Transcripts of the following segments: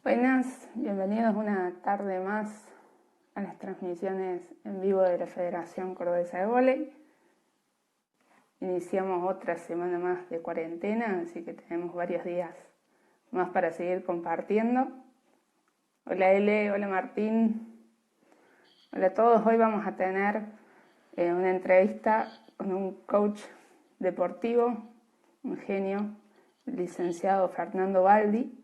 Buenas, bienvenidos una tarde más a las transmisiones en vivo de la Federación Cordobesa de Vóley. Iniciamos otra semana más de cuarentena, así que tenemos varios días más para seguir compartiendo. Hola Ele, hola Martín, hola a todos. Hoy vamos a tener una entrevista con un coach deportivo, un genio, el licenciado Fernando Baldi.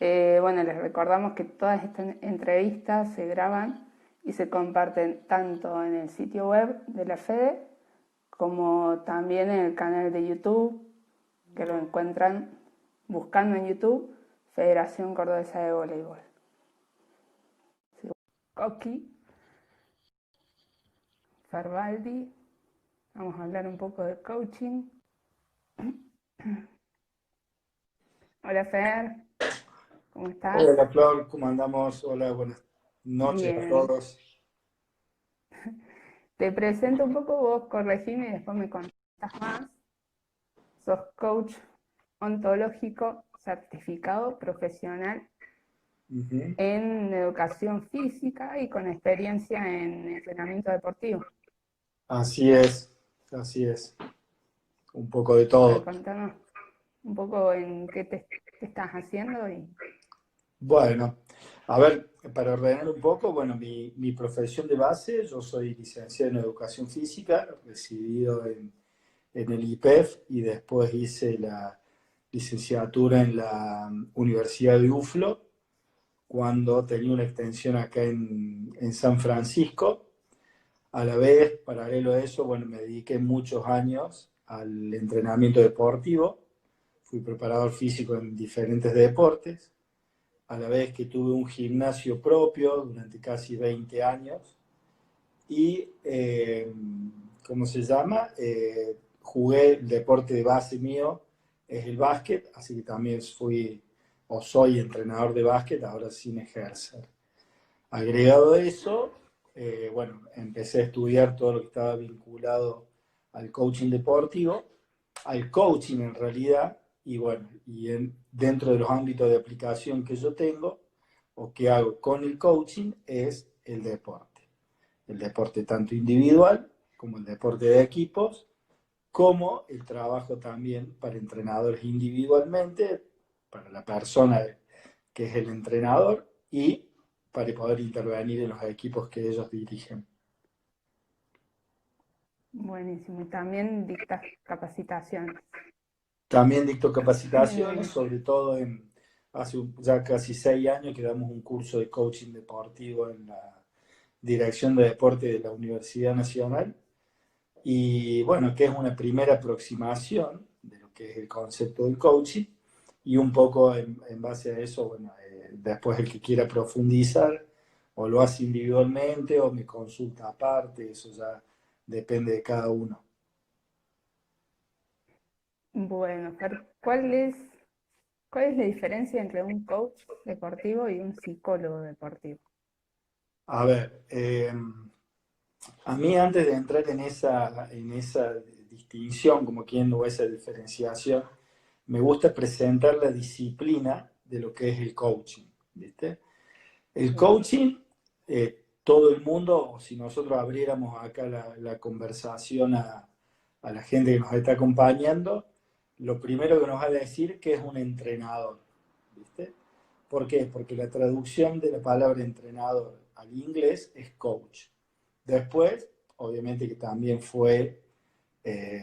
Les recordamos que todas estas entrevistas se graban y se comparten tanto en el sitio web de la Fede como también en el canal de YouTube, que lo encuentran buscando en YouTube Federación Cordobesa de Voleibol. Coqui, Farbaldi, vamos a hablar un poco de coaching. Hola Fer, ¿cómo estás? Hola Flor, ¿cómo andamos? Hola, buenas noches a Bien. todos. Te presento un poco, vos corregime y después me contás más. Sos coach ontológico certificado profesional Ujú. en educación física y con experiencia en entrenamiento deportivo. Así es, un poco de A ver, todo. contanos un poco en qué te estás haciendo y Bueno, a ver, para ordenar un poco, bueno, mi profesión de base, yo soy licenciado en Educación Física, recibido en el IPEF y después hice la licenciatura en la Universidad de UFLO, cuando tenía una extensión acá en San Francisco. A la vez, paralelo a eso, bueno, me dediqué muchos años al entrenamiento deportivo. Fui preparador físico en diferentes deportes. A la vez que tuve un gimnasio propio durante casi 20 años. Y, ¿cómo se llama? Jugué, el deporte de base mío es el básquet, así que también fui o soy entrenador de básquet, ahora sin ejercer. Agregado a eso, empecé a estudiar todo lo que estaba vinculado al coaching deportivo, al coaching en realidad, dentro de los ámbitos de aplicación que yo tengo, o que hago con el coaching, es el deporte. El deporte tanto individual como el deporte de equipos, como el trabajo también para entrenadores individualmente, para la persona que es el entrenador y para poder intervenir en los equipos que ellos dirigen. buenísimo. Y también dictas capacitaciones. También dicto capacitaciones, Bien, sobre todo hace ya casi 6 años que damos un curso de coaching deportivo en la Dirección de Deporte de la Universidad Nacional. Y bueno, que es una primera aproximación de lo que es el concepto del coaching y un poco en base a eso, bueno, después el que quiera profundizar o lo hace individualmente o me consulta aparte, eso ya depende de cada uno. bueno, Fer, ¿cuál es la diferencia entre un coach deportivo y un psicólogo deportivo? A ver, a mí antes de entrar en esa distinción, como quien o esa diferenciación, me gusta presentar la disciplina de lo que es el coaching, ¿viste? El Sí. coaching, todo el mundo, o si nosotros abriéramos acá la conversación a la gente que nos está acompañando, lo primero que nos va a decir que es un entrenador, ¿viste? ¿Por qué? Porque la traducción de la palabra entrenador al inglés es coach. Después, obviamente que también fue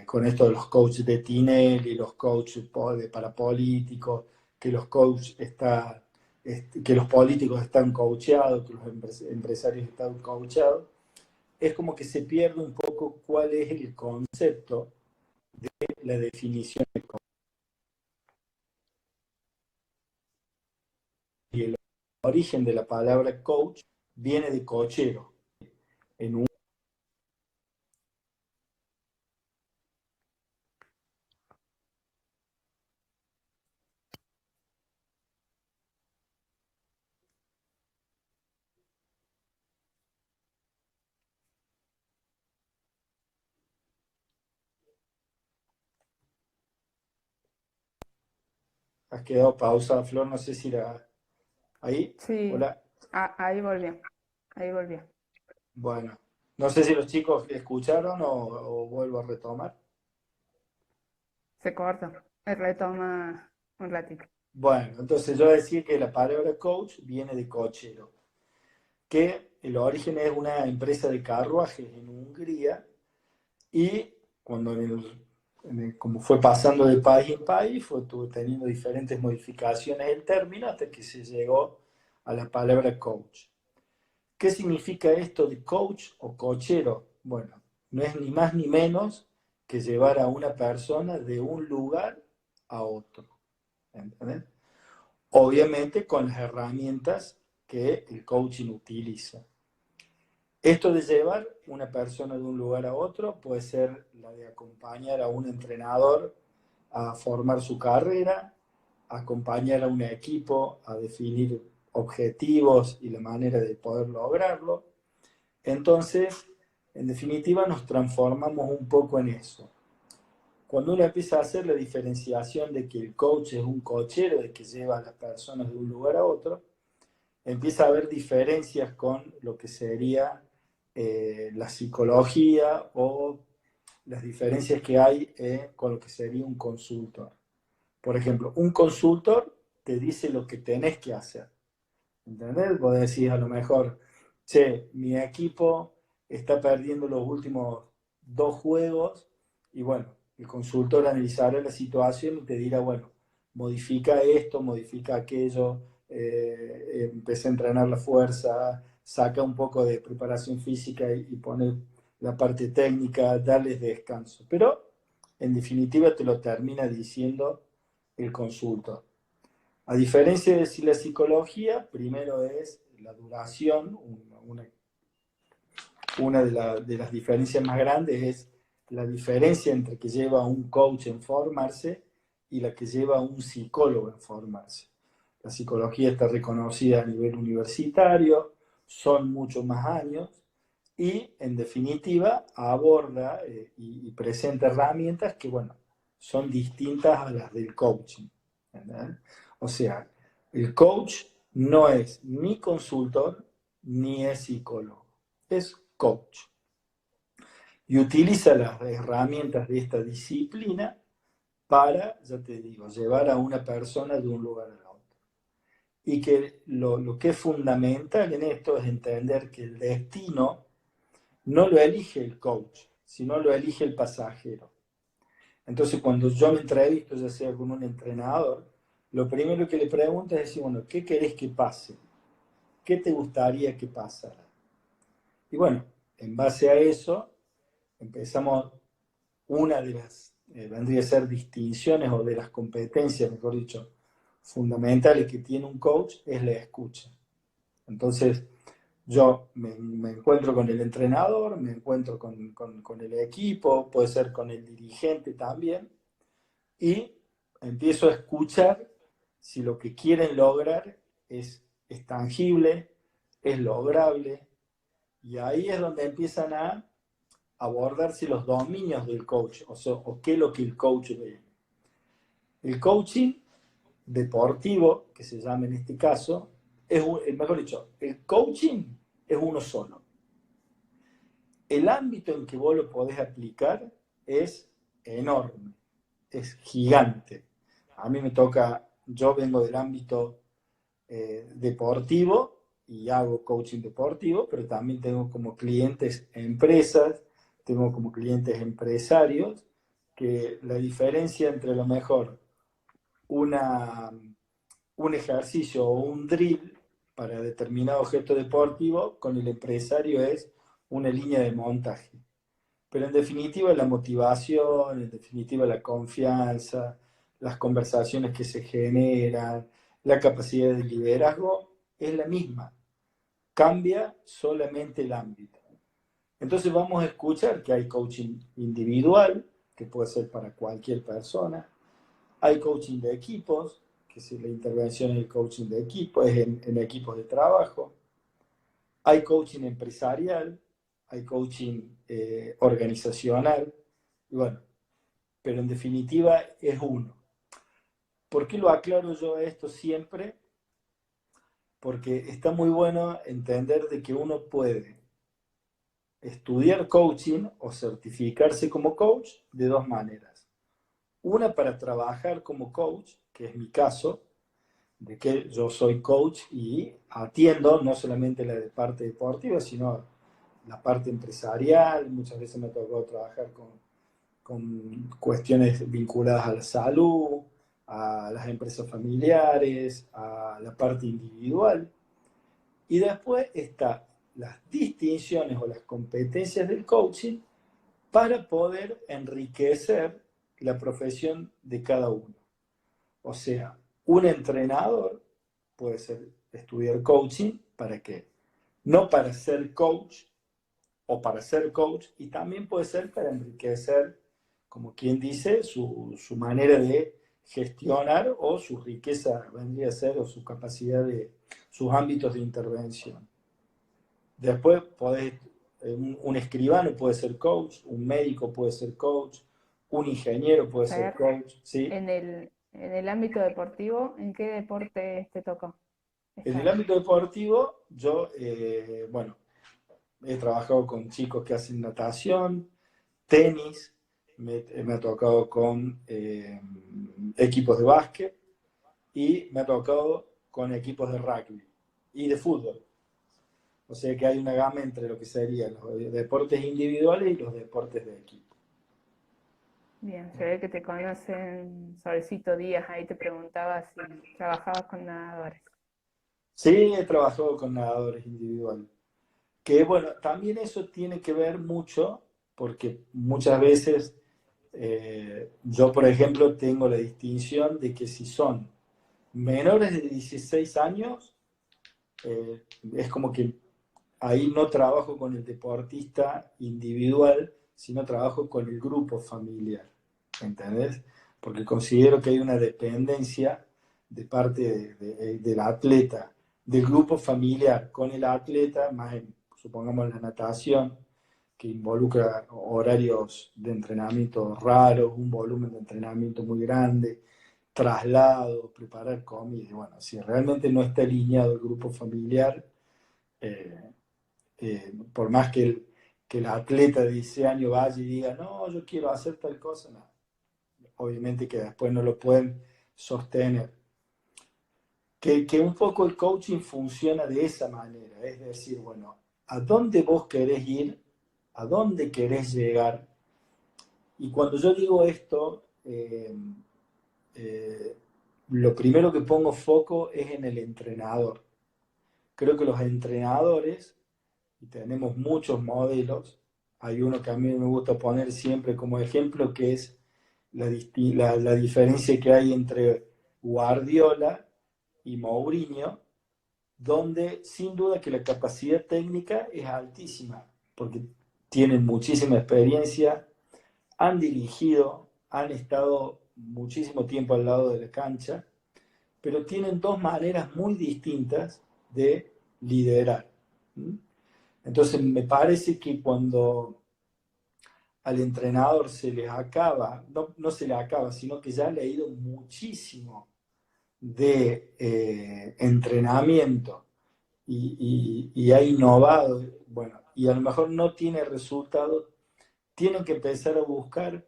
con esto de los coaches de Tinelli, los coaches de parapolíticos, que los coaches que los políticos están coacheados, que los empresarios están coacheados, es como que se pierde un poco cuál es el concepto de la definición de coach. Y el origen de la palabra coach viene de cochero. En un has quedado pausa, Flor, no sé si la... Ahí, Sí, hola. ahí volvió, ahí volvió. Bueno, no sé si los chicos escucharon o vuelvo a retomar. Se cortó. Retoma un ratito. Bueno, entonces yo decía que la palabra coach viene de cochero, que el origen es una empresa de carruajes en Hungría y cuando como fue pasando de país en país, fue teniendo diferentes modificaciones el término hasta que se llegó a la palabra coach. ¿Qué significa esto de coach o cochero? Bueno, no es ni más ni menos que llevar a una persona de un lugar a otro. ¿Entendés? Obviamente con las herramientas que el coaching utiliza. Esto de llevar una persona de un lugar a otro puede ser la de acompañar a un entrenador a formar su carrera, acompañar a un equipo a definir objetivos y la manera de poder lograrlo. Entonces, en definitiva, nos transformamos un poco en eso. Cuando uno empieza a hacer la diferenciación de que el coach es un cochero, de que lleva a las personas de un lugar a otro, empieza a haber diferencias con lo que sería la psicología o las diferencias que hay con lo que sería un consultor. Por ejemplo, un consultor te dice lo que tenés que hacer. ¿Entendés? Vos decís a lo mejor, che, mi equipo está perdiendo los últimos 2 juegos y bueno, el consultor analizará la situación y te dirá, bueno, modifica esto, modifica aquello, empieza a entrenar la fuerza, saca un poco de preparación física y pone la parte técnica, darles descanso. Pero en definitiva te lo termina diciendo el consultor. A diferencia de si la psicología, primero es la duración, una de las diferencias más grandes es la diferencia entre que lleva un coach en formarse y la que lleva un psicólogo en formarse. La psicología está reconocida a nivel universitario, son muchos más años y en definitiva aborda y presenta herramientas que, bueno, son distintas a las del coaching. ¿Verdad? O sea, el coach no es ni consultor ni es psicólogo, es coach. Y utiliza las herramientas de esta disciplina para, ya te digo, llevar a una persona de un lugar a otro. Y que lo que es fundamental en esto es entender que el destino no lo elige el coach, sino lo elige el pasajero. Entonces, cuando yo me entrevisto, ya sea con un entrenador, lo primero que le pregunto es decir, bueno, ¿qué querés que pase? ¿Qué te gustaría que pasara? Y bueno, en base a eso, empezamos una de las, vendría a ser distinciones o de las competencias, mejor dicho, fundamentales que tiene un coach es la escucha. Entonces, yo me encuentro con el entrenador, me encuentro con el equipo, puede ser con el dirigente también, y empiezo a escuchar si lo que quieren lograr es tangible, es lograble, y ahí es donde empiezan a abordarse los dominios del coach, o sea, o qué es lo que el coach ve. El coaching deportivo, que se llama en este caso, mejor dicho, el coaching es uno solo. El ámbito en que vos lo podés aplicar es enorme, es gigante. A mí me toca, yo vengo del ámbito deportivo y hago coaching deportivo, pero también tengo como clientes empresas, tengo como clientes empresarios, que la diferencia entre lo mejor una, un ejercicio o un drill para determinado objeto deportivo con el empresario es una línea de montaje. Pero en definitiva la motivación, en definitiva la confianza, las conversaciones que se generan, la capacidad de liderazgo es la misma. Cambia solamente el ámbito. Entonces vamos a escuchar que hay coaching individual, que puede ser para cualquier persona. Hay coaching de equipos, que es la intervención en el coaching de equipos, es en equipos de trabajo. Hay coaching empresarial, hay coaching organizacional, y bueno, pero en definitiva es uno. ¿Por qué lo aclaro yo esto siempre? porque está muy bueno entender de que uno puede estudiar coaching o certificarse como coach de dos maneras. Una para trabajar como coach, que es mi caso, de que yo soy coach y atiendo no solamente la de parte deportiva, sino la parte empresarial. Muchas veces me ha tocado trabajar con cuestiones vinculadas a la salud, a las empresas familiares, a la parte individual. Y después está las distinciones o las competencias del coaching para poder enriquecer la profesión de cada uno. O sea, un entrenador puede ser estudiar coaching, ¿para qué? No para ser coach o para ser coach, y también puede ser para enriquecer, como quien dice, su manera de gestionar o su riqueza, vendría a ser, o su capacidad de, sus ámbitos de intervención. Después podés, un escribano puede ser coach, un médico puede ser coach, un ingeniero puede ser Fer, coach, ¿sí? en el ámbito deportivo, ¿en qué deporte te tocó En el estar? ámbito deportivo, yo, bueno, he trabajado con chicos que hacen natación, tenis, me ha tocado con equipos de básquet y me ha tocado con equipos de rugby y de fútbol. O sea que hay una gama entre lo que serían los deportes individuales y los deportes de equipo. Bien, se ve que te conocen Solcito Díaz, ahí te preguntaba si trabajabas con nadadores. Sí, he trabajado con nadadores individuales. Que bueno, también eso tiene que ver mucho porque muchas veces yo, por ejemplo, tengo la distinción de que si son menores de 16 años, es como que ahí no trabajo con el deportista individual, sino trabajo con el grupo familiar, ¿entendés? Porque considero que hay una dependencia de parte del atleta, del grupo familiar con el atleta, más en, supongamos, la natación, que involucra horarios de entrenamiento raros, un volumen de entrenamiento muy grande, traslado, preparar comida. Bueno, si realmente no está alineado el grupo familiar, eh, por más que el atleta de 16 años vaya y diga, no, yo quiero hacer tal cosa, no. Obviamente que después no lo pueden sostener. Que un poco el coaching funciona de esa manera, es decir, bueno, ¿a dónde vos querés ir? ¿A dónde querés llegar? Y cuando yo digo esto, eh, lo primero que pongo foco es en el entrenador. Creo que los entrenadores, y tenemos muchos modelos, hay uno que a mí me gusta poner siempre como ejemplo, que es la diferencia que hay entre Guardiola y Mourinho, donde sin duda que la capacidad técnica es altísima, porque tienen muchísima experiencia, han dirigido, han estado muchísimo tiempo al lado de la cancha, pero tienen dos maneras muy distintas de liderar. Entonces me parece que cuando al entrenador se les acaba, no, no se le acaba, sino que ya ha leído muchísimo de entrenamiento y ha innovado, bueno, y a lo mejor no tiene resultados, tienen que empezar a buscar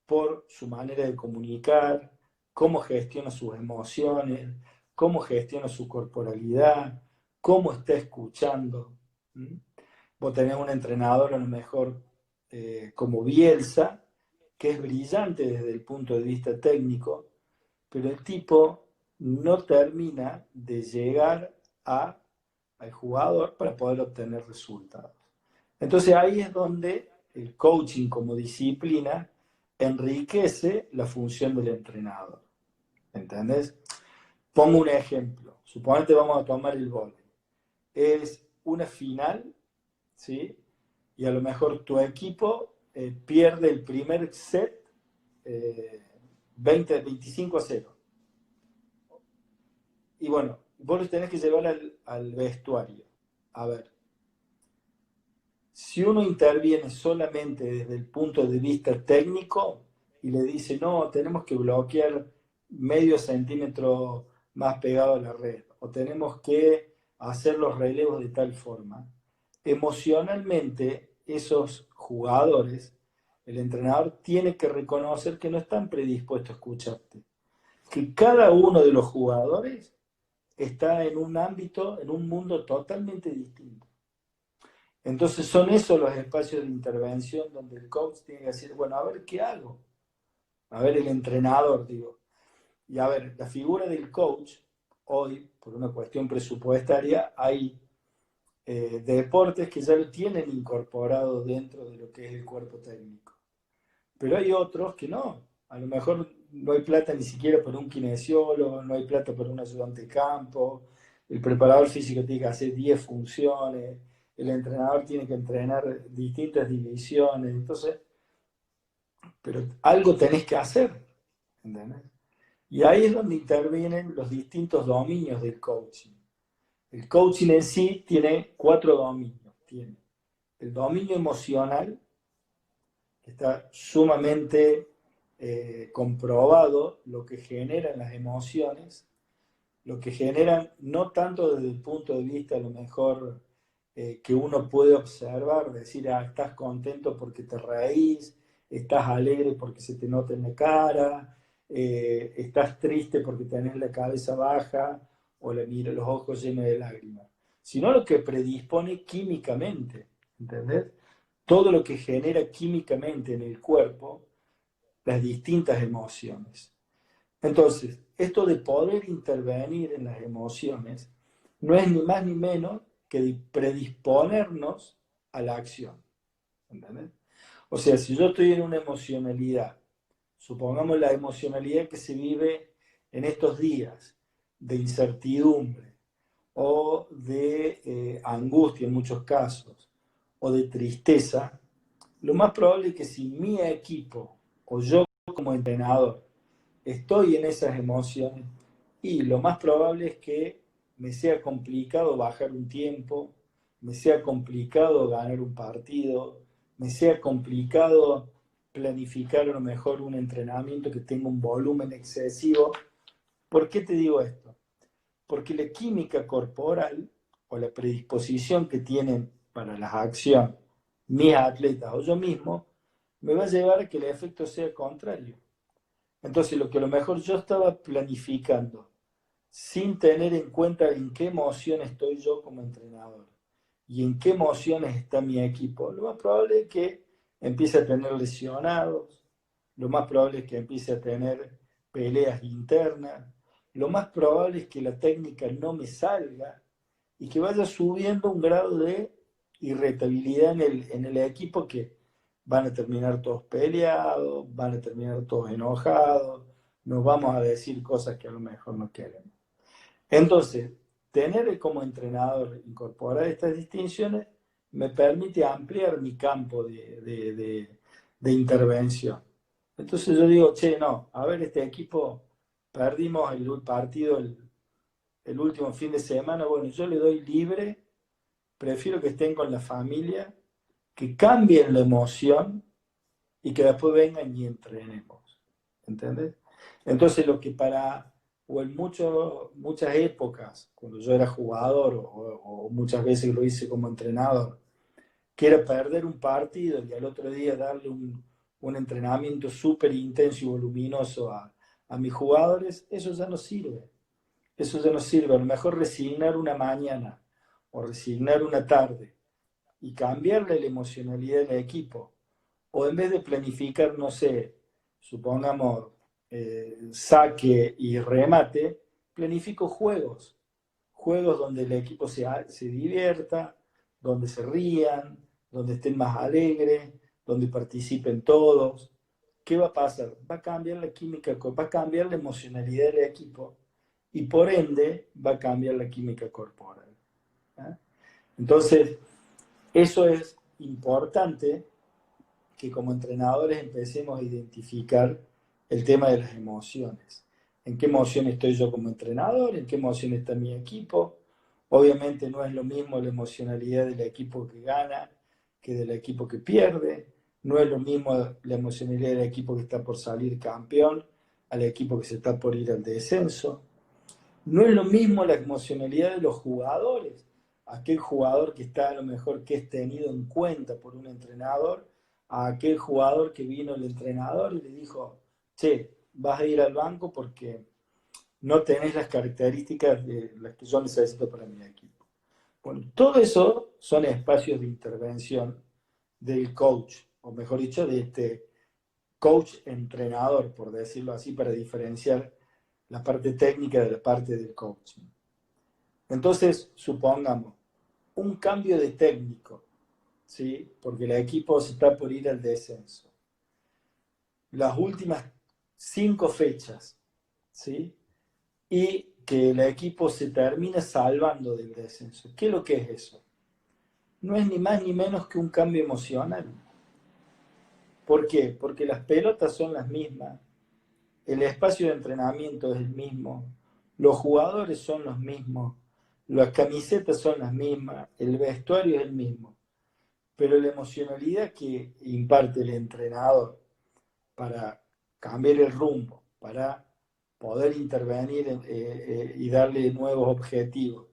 por su manera de comunicar, cómo gestiona sus emociones, cómo gestiona su corporalidad, cómo está escuchando. ¿Mm? Vos tenés un entrenador a lo mejor como Bielsa, que es brillante desde el punto de vista técnico, pero el tipo no termina de llegar al jugador para poder obtener resultados. Entonces ahí es donde el coaching como disciplina enriquece la función del entrenador. ¿Entendés? Pongo un ejemplo. Suponete vamos a tomar el vóley. Es una final, ¿sí? Y a lo mejor tu equipo pierde el primer set 25-0. Y bueno, vos los tenés que llevar al vestuario. A ver, si uno interviene solamente desde el punto de vista técnico y le dice, no, tenemos que bloquear medio centímetro más pegado a la red, o tenemos que hacer los relevos de tal forma. Emocionalmente, esos jugadores, el entrenador tiene que reconocer que no están predispuestos a escucharte, que cada uno de los jugadores está en un ámbito, en un mundo totalmente distinto. Entonces son esos los espacios de intervención donde el coach tiene que decir, bueno, a ver, ¿qué hago? A ver, el entrenador, digo. Y a ver, la figura del coach, hoy, por una cuestión presupuestaria, hay deportes que ya lo tienen incorporado dentro de lo que es el cuerpo técnico. Pero hay otros que no. A lo mejor no hay plata ni siquiera por un kinesiólogo, no hay plata por un ayudante de campo, el preparador físico tiene que hacer 10 funciones, el entrenador tiene que entrenar distintas divisiones, entonces, pero algo tenés que hacer, ¿entendés? Y ahí es donde intervienen los distintos dominios del coaching. El coaching en sí tiene 4 dominios. Tiene el dominio emocional, que está sumamente comprobado lo que generan las emociones, lo que generan no tanto desde el punto de vista a lo mejor que uno puede observar, decir, ah, estás contento porque te reís, estás alegre porque se te nota en la cara, estás triste porque tenés la cabeza baja o los ojos llenos de lágrimas, sino lo que predispone químicamente, ¿entendés? Todo lo que genera químicamente en el cuerpo las distintas emociones. Entonces, esto de poder intervenir en las emociones no es ni más ni menos que predisponernos a la acción. ¿Entendés? O sea, si yo estoy en una emocionalidad, supongamos la emocionalidad que se vive en estos días, de incertidumbre o de angustia en muchos casos, o de tristeza, lo más probable es que si mi equipo o yo como entrenador estoy en esas emociones y lo más probable es que me sea complicado bajar un tiempo, me sea complicado ganar un partido, me sea complicado planificar a lo mejor un entrenamiento que tenga un volumen excesivo. ¿Por qué te digo esto? Porque la química corporal o la predisposición que tienen para las acciones mis atletas o yo mismo me va a llevar a que el efecto sea contrario. Entonces, lo que a lo mejor yo estaba planificando sin tener en cuenta en qué emoción estoy yo como entrenador y en qué emociones está mi equipo, lo más probable es que empiece a tener lesionados, lo más probable es que empiece a tener peleas internas, lo más probable es que la técnica no me salga y que vaya subiendo un grado de irritabilidad en el equipo que van a terminar todos peleados, van a terminar todos enojados, nos vamos a decir cosas que a lo mejor no queremos. Entonces, tener como entrenador, incorporar estas distinciones, me permite ampliar mi campo de intervención. Entonces yo digo, che, no, a ver, este equipo, perdimos el partido el último fin de semana, bueno, yo le doy libre, prefiero que estén con la familia, que cambien la emoción y que después vengan y entrenemos. ¿Entendés? Entonces lo que o en muchas épocas, cuando yo era jugador o muchas veces lo hice como entrenador, que era perder un partido y al otro día darle un entrenamiento súper intenso y voluminoso a mis jugadores, eso ya no sirve. Eso ya no sirve. A lo mejor resignar una mañana o resignar una tarde y cambiarle la emocionalidad del equipo. O en vez de planificar, no sé, supongamos saque y remate, planifico juegos. Juegos donde el equipo se divierta, donde se rían, donde estén más alegres, donde participen todos. ¿Qué va a pasar? Va a cambiar la química, va a cambiar la emocionalidad del equipo y por ende va a cambiar la química corporal. ¿Eh? Entonces, eso es importante que como entrenadores empecemos a identificar el tema de las emociones. ¿En qué emoción estoy yo como entrenador? ¿En qué emoción está mi equipo? Obviamente no es lo mismo la emocionalidad del equipo que gana que del equipo que pierde. No es lo mismo la emocionalidad del equipo que está por salir campeón al equipo que se está por ir al descenso. No es lo mismo la emocionalidad de los jugadores. Aquel jugador que está a lo mejor que es tenido en cuenta por un entrenador, a aquel jugador que vino el entrenador y le dijo, che, vas a ir al banco porque no tenés las características de las que yo necesito para mi equipo. Bueno, todo eso son espacios de intervención del coach, o mejor dicho, de este coach-entrenador, por decirlo así, para diferenciar la parte técnica de la parte del coaching. Entonces, supongamos, un cambio de técnico, ¿sí? Porque el equipo se está por ir al descenso. Las últimas 5 fechas, ¿sí? Y que el equipo se termina salvando del descenso. ¿Qué es lo que es eso? No es ni más ni menos que un cambio emocional. ¿Por qué? Porque las pelotas son las mismas, el espacio de entrenamiento es el mismo, los jugadores son los mismos, las camisetas son las mismas, el vestuario es el mismo, pero la emocionalidad que imparte el entrenador para cambiar el rumbo, para poder intervenir y darle nuevos objetivos,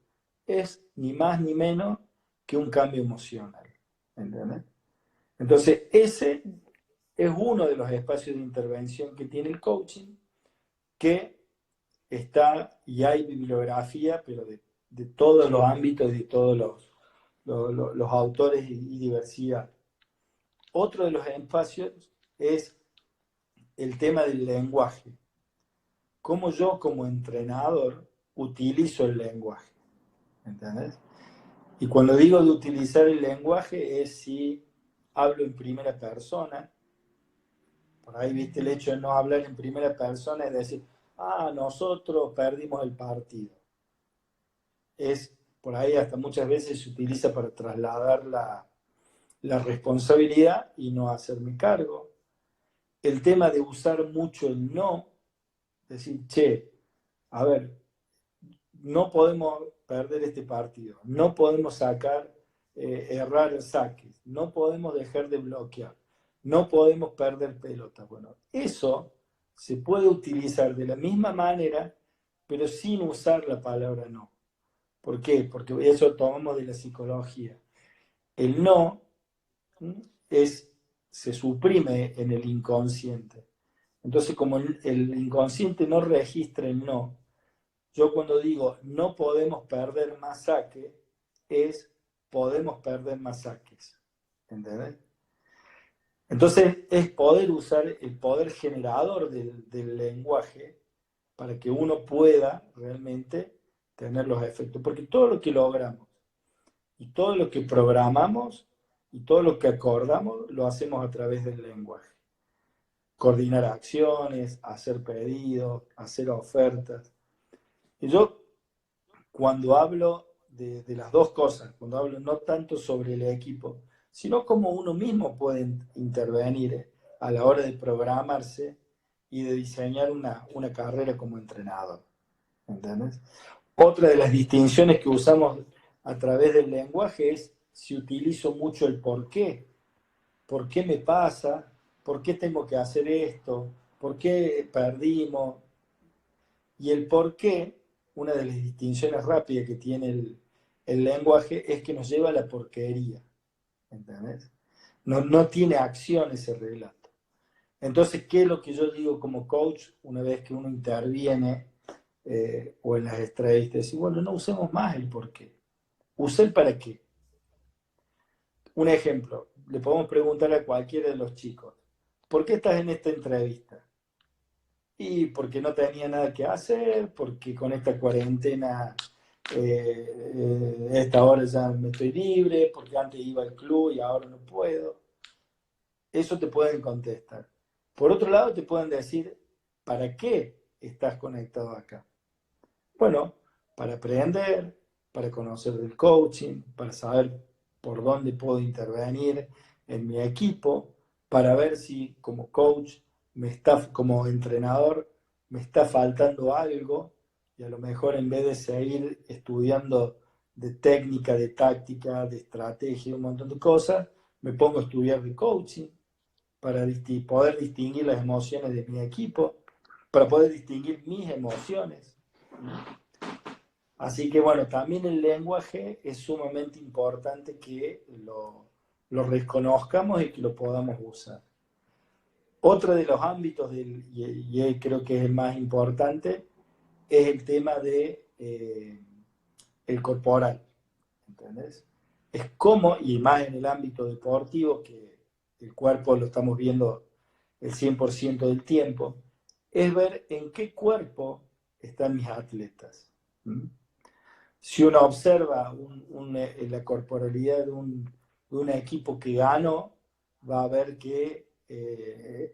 es ni más ni menos que un cambio emocional. ¿Entendés? Entonces, ese es uno de los espacios de intervención que tiene el coaching, que está, y hay bibliografía, pero de todos los ámbitos y de todos los autores y diversidad. Otro de los espacios es el tema del lenguaje. Cómo yo como entrenador utilizo el lenguaje. ¿Entendés? Y cuando digo de utilizar el lenguaje es si hablo en primera persona. Por ahí, viste, el hecho de no hablar en primera persona es decir, nosotros perdimos el partido. Es, por ahí hasta muchas veces se utiliza para trasladar la responsabilidad y no hacerme cargo. El tema de usar mucho el no, decir, che, a ver, no podemos perder este partido, no podemos errar saques, no podemos dejar de bloquear, no podemos perder pelota. Bueno, eso se puede utilizar de la misma manera, pero sin usar la palabra no. ¿Por qué? Porque eso tomamos de la psicología. El no se suprime en el inconsciente. Entonces, como el inconsciente no registra el no, yo cuando digo no podemos perder más saque, es podemos perder más saques. ¿Entendés? Entonces es poder usar el poder generador del lenguaje para que uno pueda realmente tener los efectos. Porque todo lo que logramos y todo lo que programamos y todo lo que acordamos lo hacemos a través del lenguaje. Coordinar acciones, hacer pedidos, hacer ofertas. Y yo cuando hablo de las dos cosas, cuando hablo no tanto sobre el equipo, sino cómo uno mismo puede intervenir a la hora de programarse y de diseñar una carrera como entrenador. ¿Entendés? Otra de las distinciones que usamos a través del lenguaje es si utilizo mucho el por qué. ¿Por qué me pasa? ¿Por qué tengo que hacer esto? ¿Por qué perdimos? Y el por qué, una de las distinciones rápidas que tiene el lenguaje es que nos lleva a la porquería. ¿Entendés? No tiene acción ese relato. Entonces, ¿qué es lo que yo digo como coach una vez que uno interviene o en las estadísticas? Y bueno, no usemos más el por qué. Use el para qué. Un ejemplo, le podemos preguntar a cualquiera de los chicos, ¿por qué estás en esta entrevista? Y porque no tenía nada que hacer, porque con esta cuarentena, esta hora ya me estoy libre, porque antes iba al club y ahora no puedo. Eso te pueden contestar. Por otro lado, te pueden decir, ¿para qué estás conectado acá? Bueno, para aprender, para conocer del coaching, para saber por dónde puedo intervenir en mi equipo, para ver si como coach, como entrenador, me está faltando algo y a lo mejor en vez de seguir estudiando de técnica, de táctica, de estrategia, un montón de cosas, me pongo a estudiar de coaching para poder distinguir las emociones de mi equipo, para poder distinguir mis emociones. Así que bueno, también el lenguaje es sumamente importante que lo reconozcamos y que lo podamos usar. Otro de los ámbitos, creo que es el más importante, es el tema de el corporal, ¿entendés? Es como, y más en el ámbito deportivo, que el cuerpo lo estamos viendo el 100% del tiempo, es ver en qué cuerpo están mis atletas. ¿Mm? Si uno observa la corporalidad de un equipo que ganó, va a ver que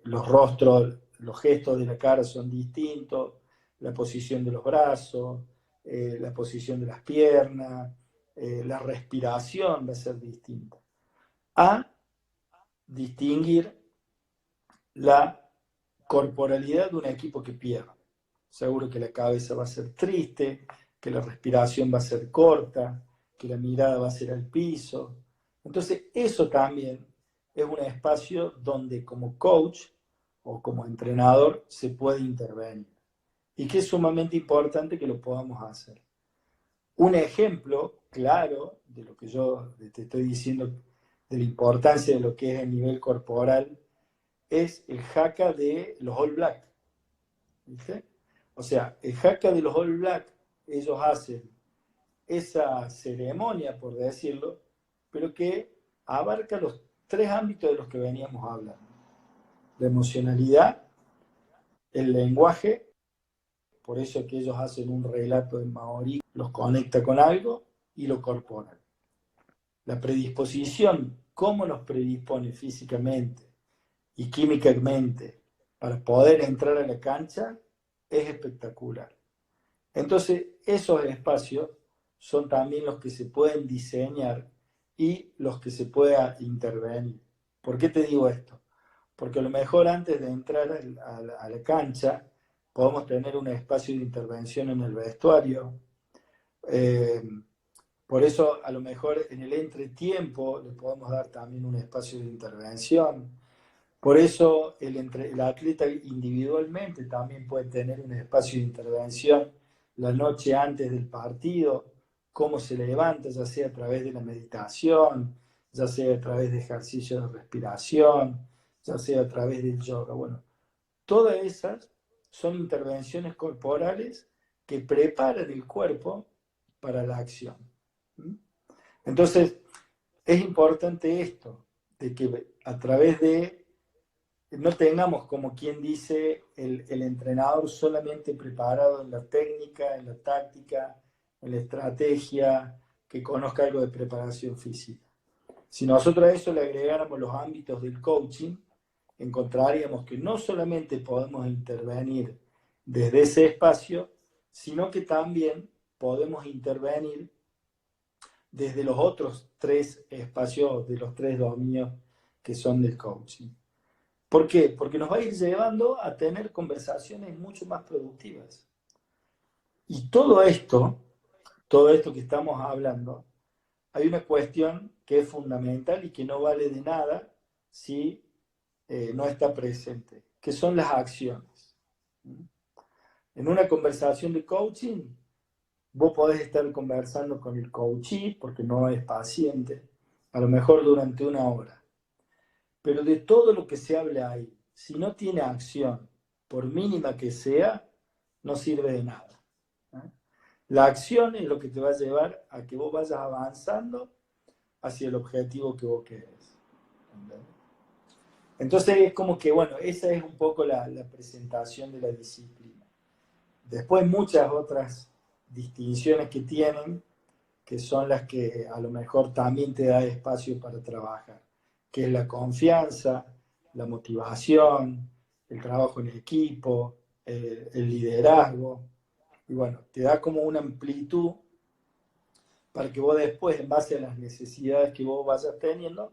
los rostros, los gestos de la cara son distintos, la posición de los brazos, la posición de las piernas, la respiración va a ser distinta. A distinguir la corporalidad de un equipo que pierde. Seguro que la cabeza va a ser triste, que la respiración va a ser corta, que la mirada va a ser al piso. Entonces, eso también es un espacio donde como coach o como entrenador se puede intervenir y que es sumamente importante que lo podamos hacer. Un ejemplo claro de lo que yo te estoy diciendo, de la importancia de lo que es el nivel corporal, es el haka de los All Black. ¿Viste? O sea, el haka de los All Black, ellos hacen esa ceremonia, por decirlo, pero que abarca los tres ámbitos de los que veníamos hablando. La emocionalidad, el lenguaje, por eso que ellos hacen un relato en maorí, los conecta con algo, y lo corporal. La predisposición, cómo nos predispone físicamente y químicamente para poder entrar a la cancha, es espectacular. Entonces, esos espacios son también los que se pueden diseñar y los que se pueda intervenir. ¿Por qué te digo esto? Porque a lo mejor antes de entrar a la cancha podemos tener un espacio de intervención en el vestuario. Por eso a lo mejor en el entretiempo le podemos dar también un espacio de intervención. Por eso el atleta individualmente también puede tener un espacio de intervención la noche antes del partido, cómo se levanta, ya sea a través de la meditación, ya sea a través de ejercicios de respiración, ya sea a través del yoga. Bueno, todas esas son intervenciones corporales que preparan el cuerpo para la acción. Entonces, es importante esto, de que a través de no tengamos, como quien dice, el entrenador solamente preparado en la técnica, en la táctica, en la estrategia, que conozca algo de preparación física. Si nosotros a eso le agregáramos los ámbitos del coaching, encontraríamos que no solamente podemos intervenir desde ese espacio, sino que también podemos intervenir desde los otros tres espacios, de los tres dominios que son del coaching. ¿Por qué? Porque nos va a ir llevando a tener conversaciones mucho más productivas. Y todo esto que estamos hablando, hay una cuestión que es fundamental y que no vale de nada si no está presente, que son las acciones. En una conversación de coaching, vos podés estar conversando con el coachee, porque no es paciente, a lo mejor durante una hora. Pero de todo lo que se habla ahí, si no tiene acción, por mínima que sea, no sirve de nada. La acción es lo que te va a llevar a que vos vayas avanzando hacia el objetivo que vos querés. Entonces es como que, bueno, esa es un poco la presentación de la disciplina. Después muchas otras distinciones que tienen, que son las que a lo mejor también te da espacio para trabajar, que es la confianza, la motivación, el trabajo en equipo, el liderazgo. Y bueno, te da como una amplitud para que vos después, en base a las necesidades que vos vayas teniendo,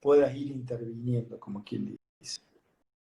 puedas ir interviniendo, como quien dice.